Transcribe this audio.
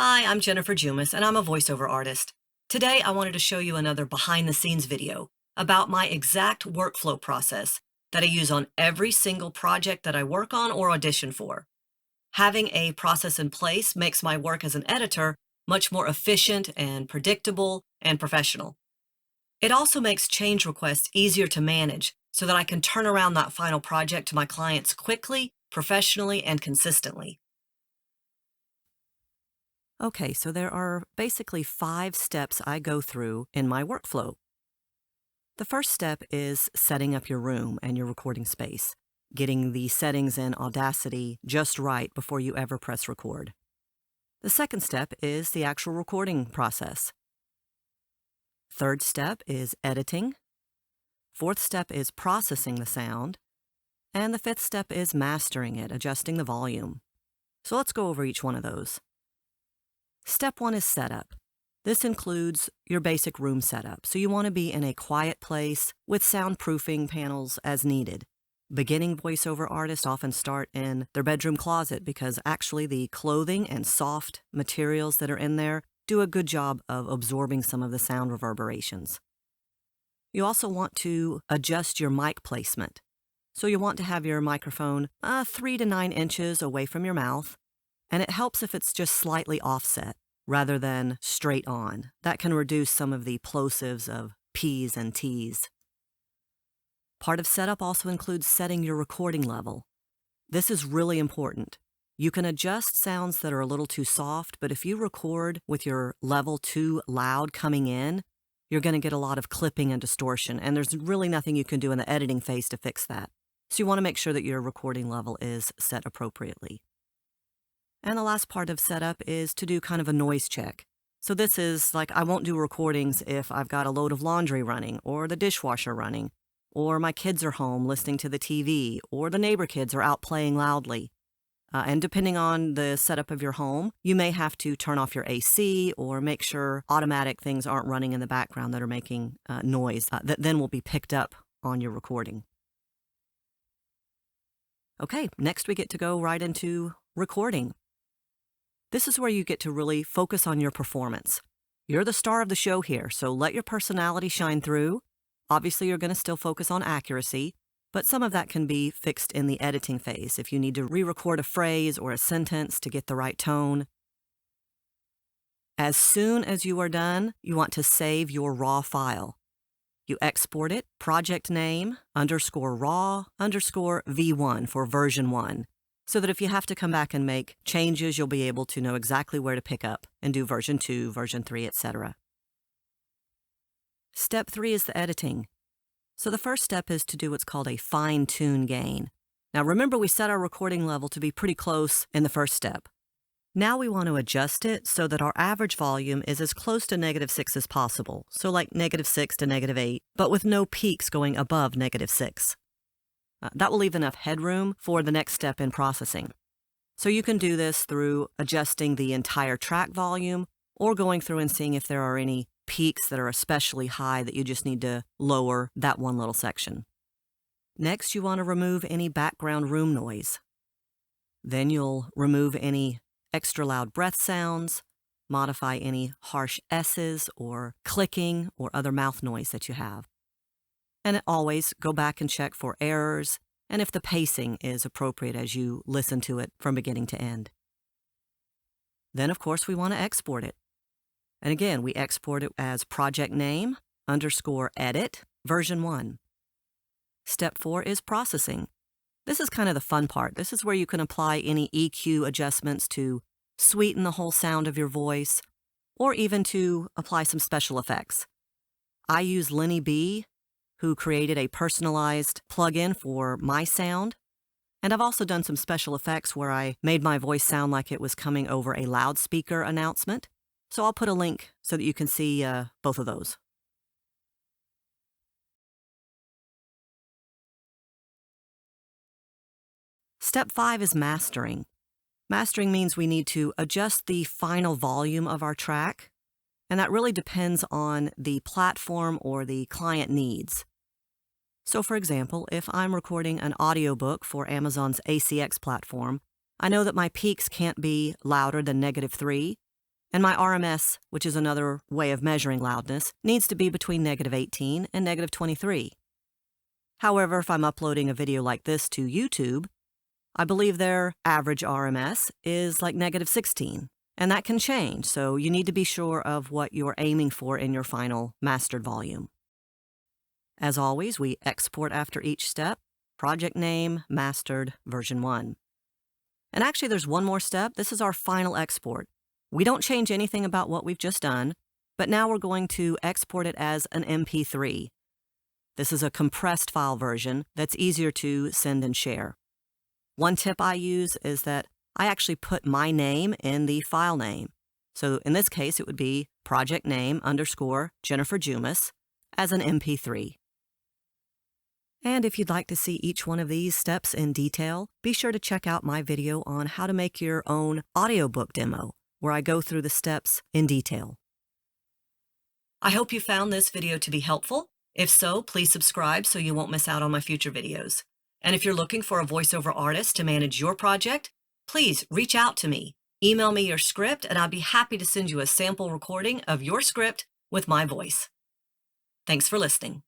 Hi, I'm Jennifer Jumis, and I'm a voiceover artist. Today, I wanted to show you another behind-the-scenes video about my exact workflow process that I use on every single project that I work on or audition for. Having a process in place makes my work as an editor much more efficient and predictable and professional. It also makes change requests easier to manage so that I can turn around that final project to my clients quickly, professionally, and consistently. Okay, so there are basically 5 steps I go through in my workflow. The first step is setting up your room and your recording space, getting the settings in Audacity just right before you ever press record. The second step is the actual recording process. Third step is editing. Fourth step is processing the sound. And the fifth step is mastering it, adjusting the volume. So let's go over each one of those. Step 1 is setup. This includes your basic room setup, so you want to be in a quiet place with soundproofing panels as needed. Beginning voiceover artists often start in their bedroom closet because actually the clothing and soft materials that are in there do a good job of absorbing some of the sound reverberations. You also want to adjust your mic placement. So you want to have your microphone 3 to 9 inches away from your mouth, and it helps if it's just slightly offset rather than straight on. That can reduce some of the plosives of P's and T's. Part of setup also includes setting your recording level. This is really important. You can adjust sounds that are a little too soft, but if you record with your level too loud coming in, you're going to get a lot of clipping and distortion, and there's really nothing you can do in the editing phase to fix that. So you want to make sure that your recording level is set appropriately. And the last part of setup is to do kind of a noise check. So this is like, I won't do recordings if I've got a load of laundry running, or the dishwasher running, or my kids are home listening to the TV, or the neighbor kids are out playing loudly. And depending on the setup of your home, you may have to turn off your AC or make sure automatic things aren't running in the background that are making noise that then will be picked up on your recording. Okay, next we get to go right into recording. This is where you get to really focus on your performance. You're the star of the show here, so let your personality shine through. Obviously, you're going to still focus on accuracy, but some of that can be fixed in the editing phase if you need to re-record a phrase or a sentence to get the right tone. As soon as you are done, you want to save your raw file. You export it, project name, _raw, _V1 for version 1. So that if you have to come back and make changes, you'll be able to know exactly where to pick up and do version 2, version 3, etc. Step 3 is the editing. So the first step is to do what's called a fine-tune gain. Now remember, we set our recording level to be pretty close in the first step. Now we want to adjust it so that our average volume is as close to -6 as possible. So like -6 to -8, but with no peaks going above -6. That will leave enough headroom for the next step in processing. So you can do this through adjusting the entire track volume or going through and seeing if there are any peaks that are especially high that you just need to lower that one little section. Next, you want to remove any background room noise. Then you'll remove any extra loud breath sounds, modify any harsh S's or clicking or other mouth noise that you have. And always go back and check for errors and if the pacing is appropriate as you listen to it from beginning to end. Then, of course, we want to export it. And again, we export it as project name _edit version 1. Step 4 is processing. This is kind of the fun part. This is where you can apply any EQ adjustments to sweeten the whole sound of your voice or even to apply some special effects. I use Lenny B, who created a personalized plugin for my sound. And I've also done some special effects where I made my voice sound like it was coming over a loudspeaker announcement. So I'll put a link so that you can see both of those. Step 5 is mastering. Mastering means we need to adjust the final volume of our track, and that really depends on the platform or the client needs. So for example, if I'm recording an audiobook for Amazon's ACX platform, I know that my peaks can't be louder than -3, And my RMS, which is another way of measuring loudness, needs to be between -18 and -23. However, if I'm uploading a video like this to YouTube, I believe their average RMS is like -16, and that can change, so you need to be sure of what you're aiming for in your final mastered volume. As always, we export after each step, project name, mastered, version 1. And actually, there's one more step. This is our final export. We don't change anything about what we've just done, but now we're going to export it as an MP3. This is a compressed file version that's easier to send and share. One tip I use is that I actually put my name in the file name. So in this case, it would be project name _ Jennifer Jumas as an MP3. And if you'd like to see each one of these steps in detail, be sure to check out my video on how to make your own audiobook demo, where I go through the steps in detail. I hope you found this video to be helpful. If so, please subscribe so you won't miss out on my future videos. And if you're looking for a voiceover artist to manage your project, please reach out to me. Email me your script, and I'd be happy to send you a sample recording of your script with my voice. Thanks for listening.